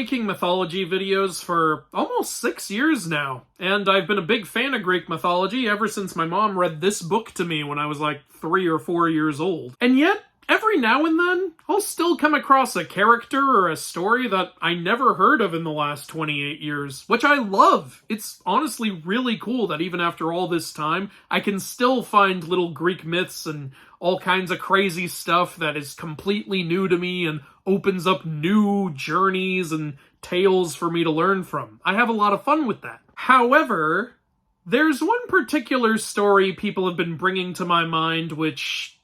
making mythology videos for almost 6 years now, and I've been a big fan of Greek mythology ever since my mom read this book to me when I was like 3 or 4 years old. And yet, every now and then, I'll still come across a character or a story that I never heard of in the last 28 years, which I love. It's honestly really cool that even after all this time, I can still find little Greek myths and all kinds of crazy stuff that is completely new to me and opens up new journeys and tales for me to learn from. I have a lot of fun with that. However, there's one particular story people have been bringing to my mind which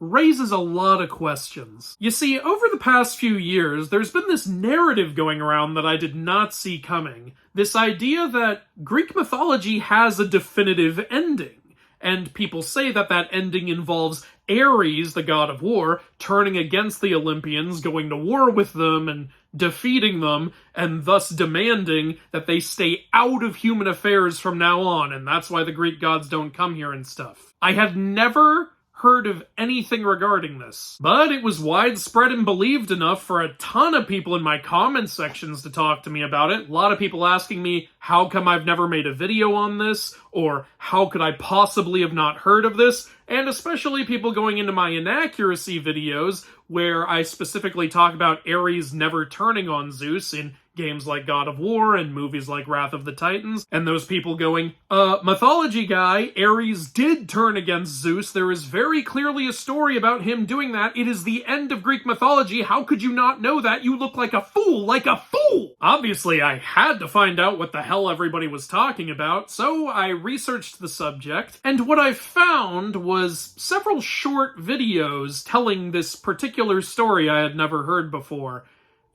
raises a lot of questions. You see, over the past few years, there's been this narrative going around that I did not see coming. This idea that Greek mythology has a definitive ending. And people say that that ending involves Ares, the god of war, turning against the Olympians, going to war with them and defeating them, and thus demanding that they stay out of human affairs from now on, and that's why the Greek gods don't come here and stuff. I had never heard of anything regarding this, but it was widespread and believed enough for a ton of people in my comment sections to talk to me about it. A lot of people asking me, how come I've never made a video on this? Or how could I possibly have not heard of this? And especially people going into my inaccuracy videos where I specifically talk about Ares never turning on Zeus in games like God of War and movies like Wrath of the Titans, and those people going, mythology guy, Ares did turn against Zeus. There is very clearly a story about him doing that. It is the end of Greek mythology. How could you not know that? You look like a fool, like a fool! Obviously, I had to find out what the hell everybody was talking about, so I researched the subject, and what I found was several short videos telling this particular story I had never heard before.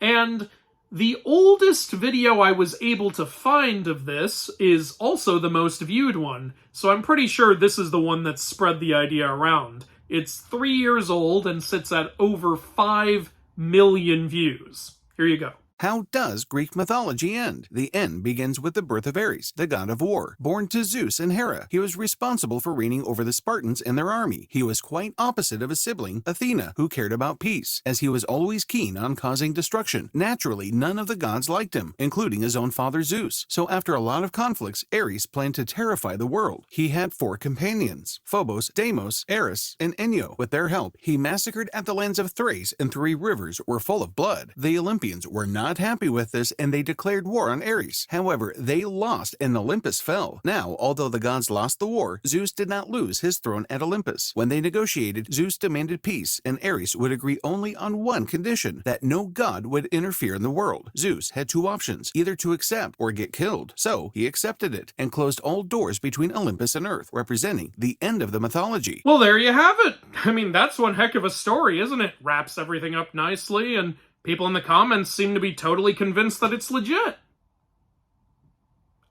And the oldest video I was able to find of this is also the most viewed one, so I'm pretty sure this is the one that spread the idea around. It's 3 years old and sits at over 5 million views. Here you go. How does Greek mythology end? The end begins with the birth of Ares, the god of war. Born to Zeus and Hera, he was responsible for reigning over the Spartans and their army. He was quite opposite of his sibling, Athena, who cared about peace, as he was always keen on causing destruction. Naturally, none of the gods liked him, including his own father Zeus. So after a lot of conflicts, Ares planned to terrify the world. He had 4 companions, Phobos, Deimos, Eris, and Enyo. With their help, he massacred at the lands of Thrace, and 3 rivers were full of blood. The Olympians were not happy with this, and they declared war on Ares. However, they lost and Olympus fell. Now, although the gods lost the war, Zeus did not lose his throne at Olympus. When they negotiated, Zeus demanded peace, and Ares would agree only on one condition, that no god would interfere in the world. Zeus had 2 options, either to accept or get killed. So, he accepted it, and closed all doors between Olympus and Earth, representing the end of the mythology. Well, there you have it. I mean, that's one heck of a story, isn't it? Wraps everything up nicely, and people in the comments seem to be totally convinced that it's legit.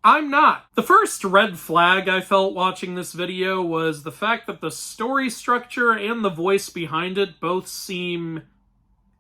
I'm not. The first red flag I felt watching this video was the fact that the story structure and the voice behind it both seem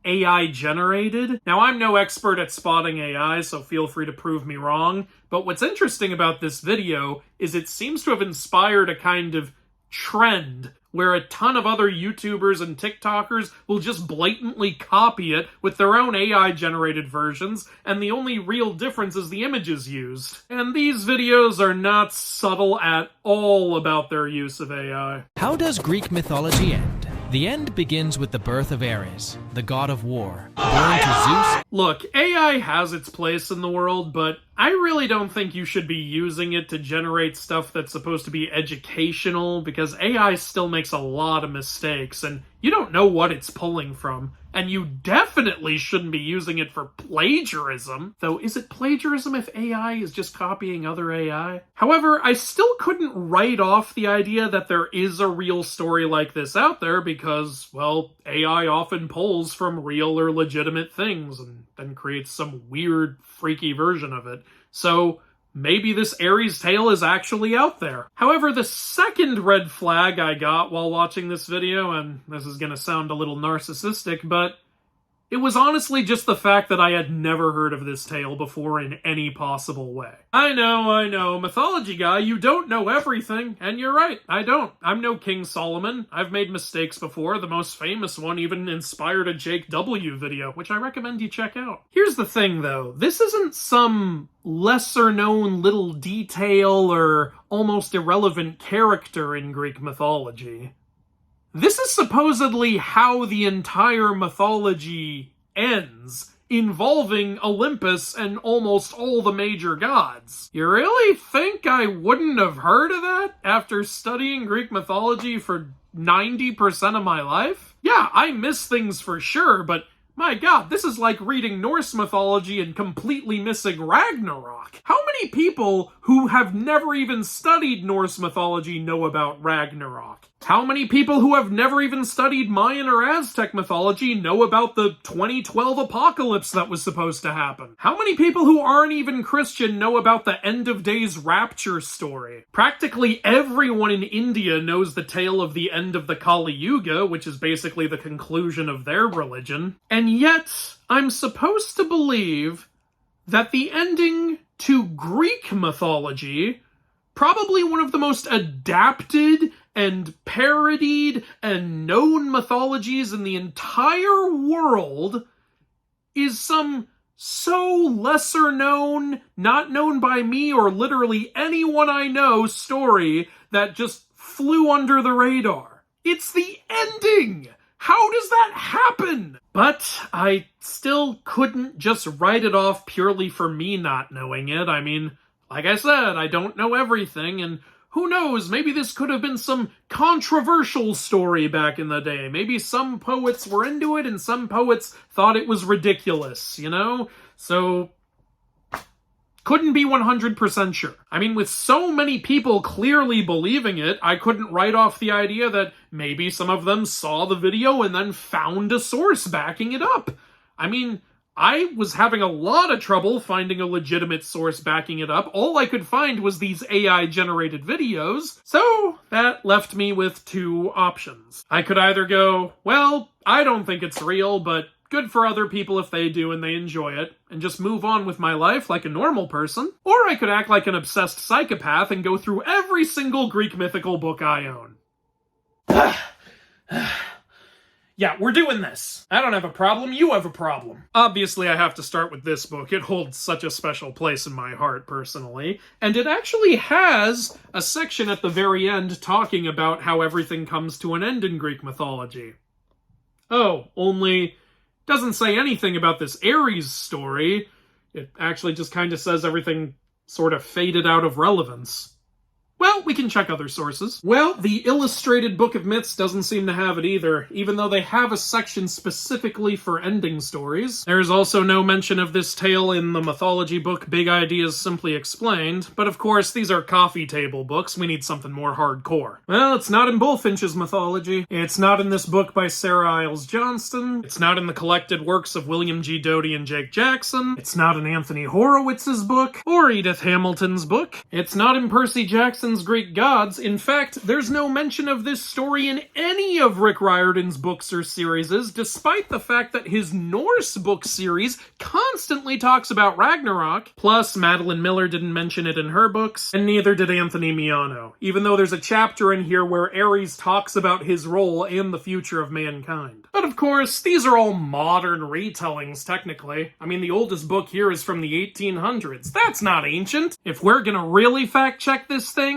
AI generated. Now, I'm no expert at spotting AI, so feel free to prove me wrong, but what's interesting about this video is it seems to have inspired a kind of trend where a ton of other YouTubers and TikTokers will just blatantly copy it with their own AI-generated versions, and the only real difference is the images used. And these videos are not subtle at all about their use of AI. How does Greek mythology end? The end begins with the birth of Ares, the god of war, born to Zeus. Look, AI has its place in the world, but I really don't think you should be using it to generate stuff that's supposed to be educational, because AI still makes a lot of mistakes, and you don't know what it's pulling from. And you definitely shouldn't be using it for plagiarism. Though, is it plagiarism if AI is just copying other AI? However, I still couldn't write off the idea that there is a real story like this out there because, well, AI often pulls from real or legitimate things and then creates some weird, freaky version of it. So, maybe this Ares tale is actually out there. However, the second red flag I got while watching this video, and this is gonna sound a little narcissistic, but It was honestly just the fact that I had never heard of this tale before in any possible way. I know, mythology guy, you don't know everything, and you're right, I don't. I'm no King Solomon. I've made mistakes before. The most famous one even inspired a Jake W. video, which I recommend you check out. Here's the thing, though. This isn't some lesser-known little detail or almost irrelevant character in Greek mythology. This is supposedly how the entire mythology ends, involving Olympus and almost all the major gods. You really think I wouldn't have heard of that after studying Greek mythology for 90% of my life? Yeah, I miss things for sure, but my god, this is like reading Norse mythology and completely missing Ragnarok. How many people who have never even studied Norse mythology know about Ragnarok? How many people who have never even studied Mayan or Aztec mythology know about the 2012 apocalypse that was supposed to happen? How many people who aren't even Christian know about the end of days rapture story? Practically everyone in India knows the tale of the end of the Kali Yuga, which is basically the conclusion of their religion. And yet, I'm supposed to believe that the ending to Greek mythology, probably one of the most adapted and parodied and known mythologies in the entire world, is some so lesser known, not known by me or literally anyone I know story that just flew under the radar. It's the ending! How does that happen? But I still couldn't just write it off purely for me not knowing it. I mean, like I said, I don't know everything, and who knows, maybe this could have been some controversial story back in the day. Maybe some poets were into it and some poets thought it was ridiculous, you know? So, couldn't be 100% sure. I mean, with so many people clearly believing it, I couldn't write off the idea that maybe some of them saw the video and then found a source backing it up. I mean, I was having a lot of trouble finding a legitimate source backing it up. All I could find was these AI-generated videos, so that left me with two options. I could either go, well, I don't think it's real, but good for other people if they do and they enjoy it, and just move on with my life like a normal person. Or I could act like an obsessed psychopath and go through every single Greek mythical book I own. Yeah, we're doing this. I don't have a problem, you have a problem. Obviously, I have to start with this book. It holds such a special place in my heart, personally. And it actually has a section at the very end talking about how everything comes to an end in Greek mythology. Oh, only doesn't say anything about this Ares story. It actually just kind of says everything sort of faded out of relevance. Well, we can check other sources. Well, the Illustrated Book of Myths doesn't seem to have it either, even though they have a section specifically for ending stories. There's also no mention of this tale in the mythology book Big Ideas Simply Explained, but of course, these are coffee table books. We need something more hardcore. Well, it's not in Bullfinch's mythology. It's not in this book by Sarah Iles Johnston. It's not in the collected works of William G. Doty and Jake Jackson. It's not in Anthony Horowitz's book, or Edith Hamilton's book. It's not in Percy Jackson's Greek Gods. In fact, there's no mention of this story in any of Rick Riordan's books or series, despite the fact that his Norse book series constantly talks about Ragnarok. Plus, Madeline Miller didn't mention it in her books, and neither did Anthony Miano, even though there's a chapter in here where Ares talks about his role and the future of mankind. But of course, these are all modern retellings, technically. I mean, the oldest book here is from the 1800s. That's not ancient. If we're gonna really fact-check this thing,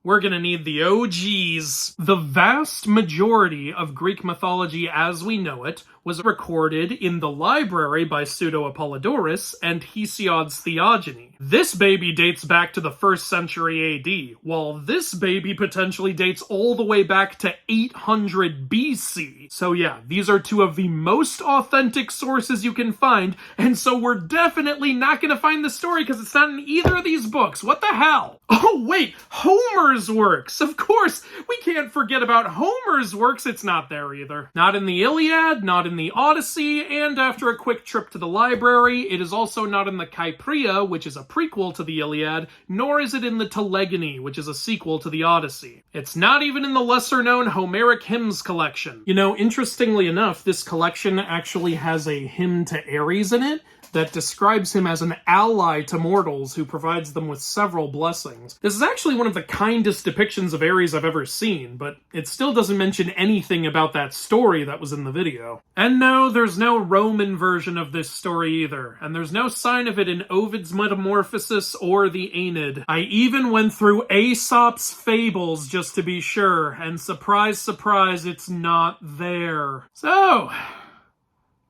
we're gonna need the OGs. The vast majority of Greek mythology as we know it was recorded in the library by Pseudo-Apollodorus and Hesiod's Theogony. This baby dates back to the 1st century AD, while this baby potentially dates all the way back to 800 BC. So yeah, these are two of the most authentic sources you can find, and so we're definitely not gonna find the story because it's not in either of these books. What the hell? Oh wait, Homer's Homer's works. Of course, we can't forget about Homer's works. It's not there either. Not in the Iliad, not in the Odyssey, and after a quick trip to the library, it is also not in the Kypria, which is a prequel to the Iliad, nor is it in the Telegony, which is a sequel to the Odyssey. It's not even in the lesser-known Homeric Hymns collection. You know, interestingly enough, this collection actually has a hymn to Ares in it that describes him as an ally to mortals who provides them with several blessings. This is actually one of the kindest depictions of Ares I've ever seen, but it still doesn't mention anything about that story that was in the video. And no, there's no Roman version of this story either, and there's no sign of it in Ovid's Metamorphosis or the Aeneid. I even went through Aesop's Fables just to be sure, and surprise, surprise, it's not there. So,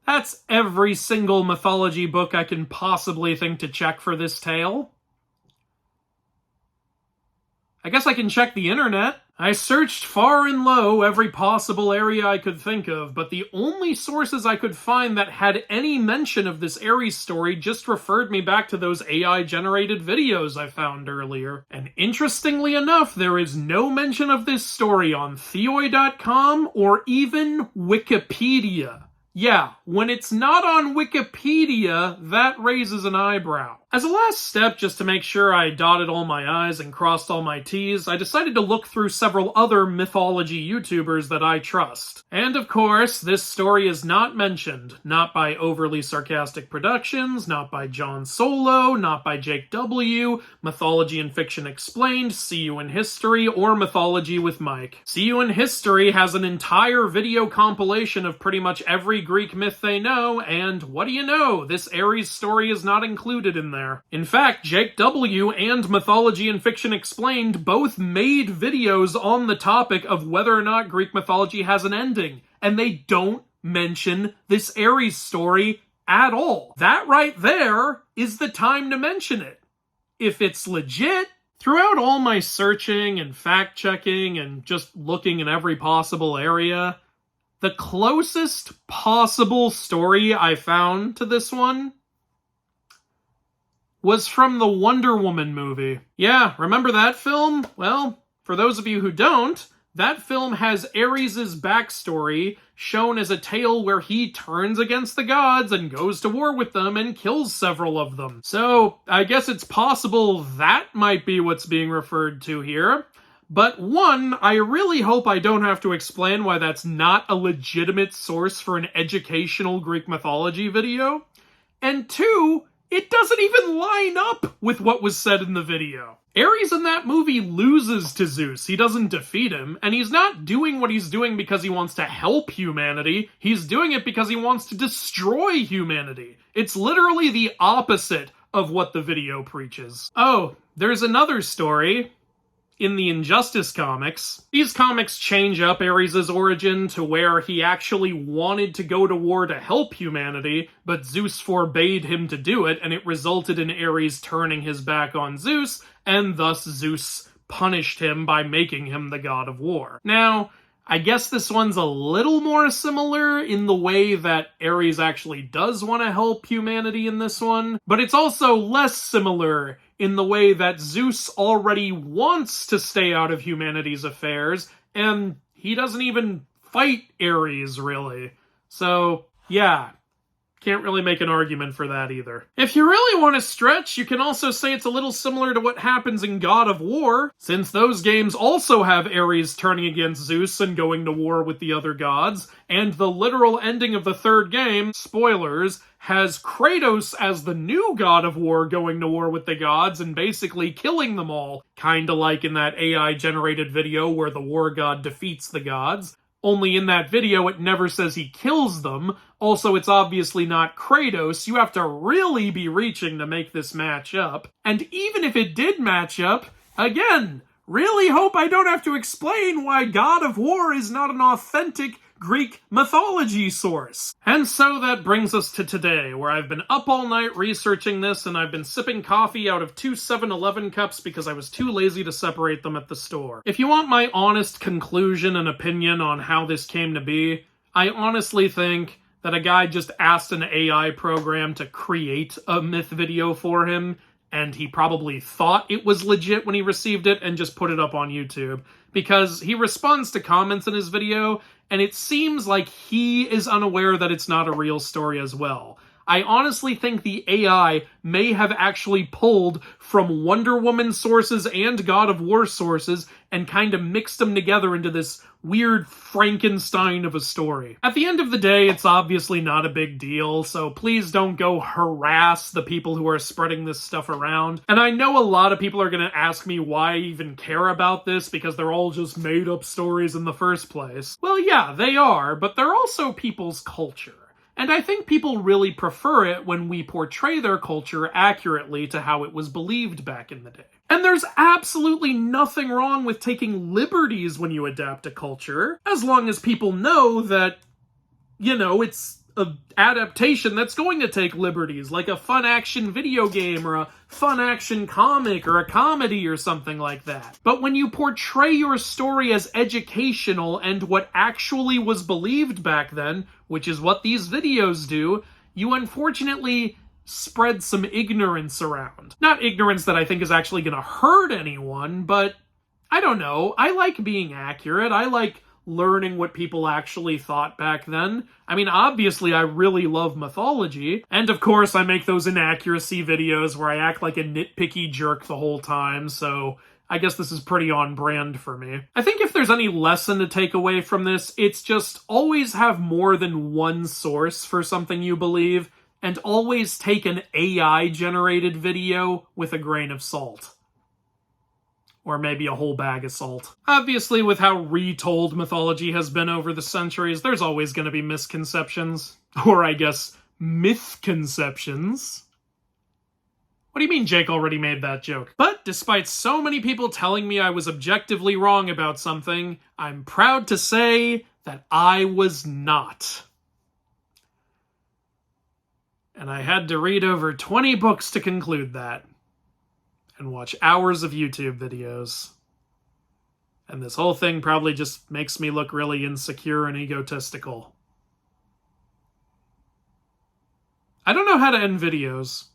that's every single mythology book I can possibly think to check for this tale. I guess I can check the internet. I searched far and low every possible area I could think of, but the only sources I could find that had any mention of this Ares story just referred me back to those AI-generated videos I found earlier. And interestingly enough, there is no mention of this story on Theoi.com or even Wikipedia. Yeah, when it's not on Wikipedia, that raises an eyebrow. As a last step, just to make sure I dotted all my I's and crossed all my T's, I decided to look through several other mythology YouTubers that I trust. And of course, this story is not mentioned. Not by Overly Sarcastic Productions, not by John Solo, not by Jake W., Mythology and Fiction Explained, See You in History, or Mythology with Mike. See You in History has an entire video compilation of pretty much every Greek myth they know, and what do you know, this Ares story is not included in there. In fact, Jake W. and Mythology and Fiction Explained both made videos on the topic of whether or not Greek mythology has an ending, and they don't mention this Ares story at all. That right there is the time to mention it. If it's legit. Throughout all my searching and fact-checking and just looking in every possible area, the closest possible story I found to this one was from the Wonder Woman movie. Yeah, remember that film? Well, for those of you who don't, that film has Ares' backstory shown as a tale where he turns against the gods and goes to war with them and kills several of them. So, I guess it's possible that might be what's being referred to here. But one, I really hope I don't have to explain why that's not a legitimate source for an educational Greek mythology video. And two, it doesn't even line up with what was said in the video. Ares in that movie loses to Zeus. He doesn't defeat him, and he's not doing what he's doing because he wants to help humanity. He's doing it because he wants to destroy humanity. It's literally the opposite of what the video preaches. Oh, there's another story. In the Injustice comics, these comics change up Ares' origin to where he actually wanted to go to war to help humanity, but Zeus forbade him to do it, and it resulted in Ares turning his back on Zeus, and thus Zeus punished him by making him the god of war. Now, I guess this one's a little more similar in the way that Ares actually does want to help humanity in this one, but it's also less similar in the way that Zeus already wants to stay out of humanity's affairs, and he doesn't even fight Ares, really. So, yeah, can't really make an argument for that either. If you really want to stretch, you can also say it's a little similar to what happens in God of War, since those games also have Ares turning against Zeus and going to war with the other gods, and the literal ending of the third game, spoilers, has Kratos as the new god of war going to war with the gods and basically killing them all, kinda like in that AI-generated video where the war god defeats the gods. Only in that video it never says he kills them. Also, it's obviously not Kratos. You have to really be reaching to make this match up. And even if it did match up, again, really hope I don't have to explain why God of War is not an authentic Greek mythology source. And so that brings us to today, where I've been up all night researching this, and I've been sipping coffee out of 2 7-Eleven cups because I was too lazy to separate them at the store. If you want my honest conclusion and opinion on how this came to be, I honestly think that a guy just asked an AI program to create a myth video for him, and he probably thought it was legit when he received it and just put it up on YouTube, because he responds to comments in his video, and it seems like he is unaware that it's not a real story as well. I honestly think the AI may have actually pulled from Wonder Woman sources and God of War sources and kind of mixed them together into this weird Frankenstein of a story. At the end of the day, it's obviously not a big deal, so please don't go harass the people who are spreading this stuff around. And I know a lot of people are going to ask me why I even care about this, because they're all just made up stories in the first place. Well, yeah, they are, but they're also people's culture. And I think people really prefer it when we portray their culture accurately to how it was believed back in the day. And there's absolutely nothing wrong with taking liberties when you adapt a culture, as long as people know that, it's an adaptation that's going to take liberties, like a fun action video game or a fun action comic or a comedy or something like that. But when you portray your story as educational and what actually was believed back then, which is what these videos do, you unfortunately spread some ignorance around. Not ignorance that I think is actually going to hurt anyone, but I don't know. I like being accurate. I like learning what people actually thought back then. I mean, obviously, I really love mythology. And of course, I make those inaccuracy videos where I act like a nitpicky jerk the whole time, so I guess this is pretty on brand for me. I think if there's any lesson to take away from this, it's just always have more than one source for something you believe, and always take an AI-generated video with a grain of salt. Or maybe a whole bag of salt. Obviously, with how retold mythology has been over the centuries, there's always going to be misconceptions. Or, I guess, mythconceptions. What do you mean Jake already made that joke? But despite so many people telling me I was objectively wrong about something, I'm proud to say that I was not. And I had to read over 20 books to conclude that. And watch hours of YouTube videos. And this whole thing probably just makes me look really insecure and egotistical. I don't know how to end videos.